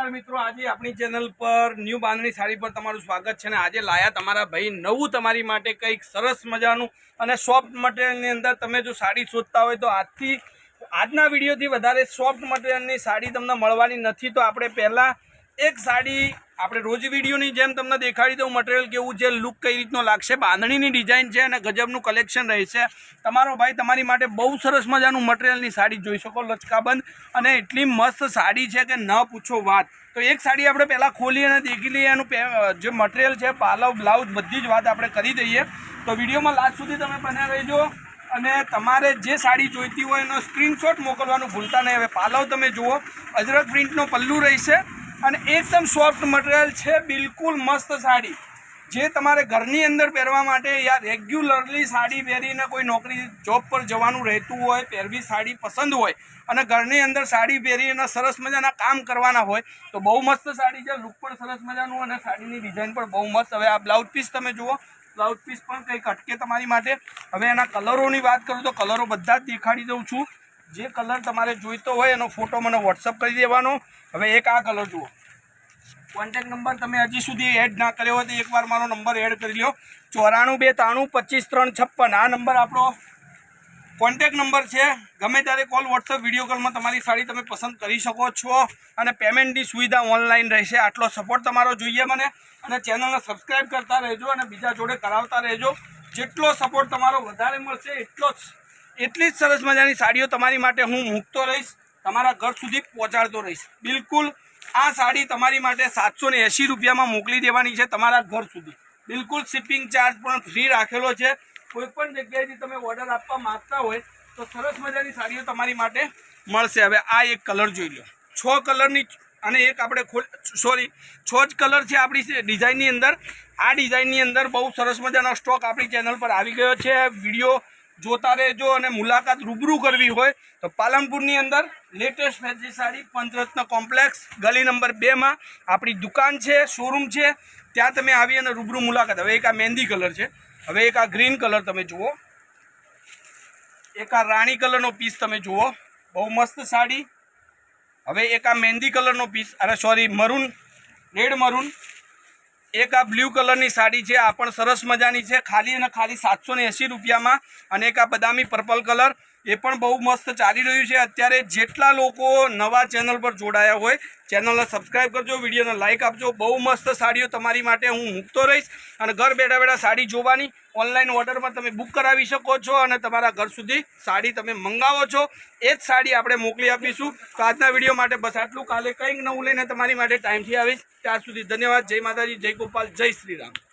नमस्कार मित्रों, आज अपनी चैनल पर न्यू बांधणी साड़ी पर तमारुं स्वागत है। आज लाया तमारा भाई नवुं तमारी माटे कंईक सरस मजानुं अने सॉफ्ट मटेरियलनी अंदर तमे जो साड़ी शोधता होय तो आजना विडियोथी वधारे सॉफ्ट मटेरियलनी साड़ी तमने मळवानी नथी। तो आपणे पहेला एक साड़ी આપણે રોજ વિડીયોની જેમ તમને દેખાડી દઉં મટીરિયલ કેવું છે, લુક કઈ રીતનો લાગશે, બાંધણીની ડિઝાઇન છે અને ગજબનું કલેક્શન રહેશે। તમારો ભાઈ તમારી માટે બહુ સરસ મજાનું મટીરિયલની સાડી જોઈ શકો, લચકાબંધ અને એટલી મસ્ત સાડી છે કે ન પૂછો વાત। તો એક સાડી આપણે પહેલાં ખોલી અને દેખી લઈએ, એનું જે મટીરિયલ છે, પાલવ, બ્લાઉઝ બધી જ વાત આપણે કરી દઈએ। તો વિડીયોમાં લાસ્ટ સુધી તમે બન્યા રહેજો અને તમારે જે સાડી જોઈતી હોય એનો સ્ક્રીનશોટ મોકલવાનું ભૂલતા નહીં। હવે પાલવ તમે જુઓ, અજરક પ્રિન્ટનો પલ્લુ રહેશે અને एकदम सॉफ्ट मटेरियल है, बिल्कुल मस्त साड़ी जे तमारे घरनी अंदर पहरवा माटे या रेग्युलरली साड़ी पहरीने कोई नौकरी जॉब पर जवानुं रहेतुं होय, पहरवी साड़ी पसंद होय अने घरनी अंदर साड़ी पहरीने सरस मजाना काम करवाना होय तो बहु मस्त साड़ी है। लुक पण सरस मजानुं अने साड़ीनी डिजाइन पण बहु मस्त। हवे आ ब्लाउज पीस तमे जुओ, ब्लाउज पीस पण कंईक अटके तमारी माटे। हवे एना कलरोनी वात करूं तो कलरो बधा ज देखाड़ी दऊं छुं। जे कलर तमारे जोईतो होय एनो फोटो मने वॉट्सअप करी देवानो। हवे एक आ कलर जुओ, कॉन्टेक्ट नंबर तमे हजी सुधी एड ना कर्यो होय तो एक बार मारो नंबर एड करी लो, 9423255356। आ नंबर आपणो कॉन्टेक्ट नंबर है। गमे त्यारे कॉल व्हाट्सअप विडियो कॉल में तमारी साड़ी तमे पसंद करी शको छो अने पेमेंटनी सुविधा ऑनलाइन रहेशे। आटलो सपोर्ट तमारो जोईए मने अने चेनलने सब्सक्राइब करता रहेजो अने बीजा जोड़े करावता रहेजो। जेटलो सपोर्ट तमारो वधारे मळशे एटली ज सरस मजानी साड़ीओ तमारी माटे हूँ मूकतो रहीश, तमारा घर सुधी पहोंचाडतो रहीश। बिल्कुल आ साड़ी तमारी माटे 780 रुपया में मोकली देवानी है तमारा घर सुधी। बिल्कुल शिपिंग चार्ज पण फ्री राखेलो है। कोईपण जग्याएथी तमे ऑर्डर आपवा मांगता होय तो सरस मजानी साड़ीओ तमारी माटे मळशे। हवे आ एक कलर जोई लो, 6 कलरनी अने एक आपणे 6 ज कलर है आपणी डिजाइननी अंदर। आ डिजाइननी अंदर बहु सरस मजानो स्टॉक आपणी चेनल पर आवी गयो छे। विडियो जोता रहेजो अने मुलाकात रूबरू करवी होय तो पालनपुरनी अंदर लेटेस्ट फैंसी साड़ी पंचरत्न कॉम्प्लेक्स गली नंबर 2 में आपणी दुकान है, शोरूम है, त्यां तमे आवी अने रूबरू मुलाकात। हवे एक आ मेहंदी कलर है, हवे एक आ ग्रीन कलर तमे जुओ, एक आ राणी कलरनो पीस तमे जुओ, बहु मस्त साड़ी। हवे एक आ मेहंदी कलरनो पीस, अरे सॉरी मरून, रेड मरून। एक आ ब्लू कलरनी साड़ी है, आ पण सरस मजानी है, खाली अने खाली 780 रुपया में। अने एक आ बदामी पर्पल कलर, ए पण बहु मस्त चाली रह्युं छे अत्यारे। जेटला लोको नवा चेनल पर जोड़ाया होय चेनल ने सब्सक्राइब करजो, विडियो ने लाइक आपजो। बहु मस्त साड़ीओ तमारी माटे हूँ मूकतो रहीश अने घर बेठा बेठा साड़ी जोवानी ऑनलाइन ऑर्डर में तमे बुक करावी शको छो अने तमारा घर सुधी साड़ी तमे मंगावो छो। ए ज साड़ी आपणे मोकली आपीशुं। तो आजना विडियो माटे बस आटलुं। काले कंईक नवुं लईने तमारी माटे टाइमथी आवीश। त्यार सुधी धन्यवाद। जय माताजी, जय गोपाल, जय श्रीराम।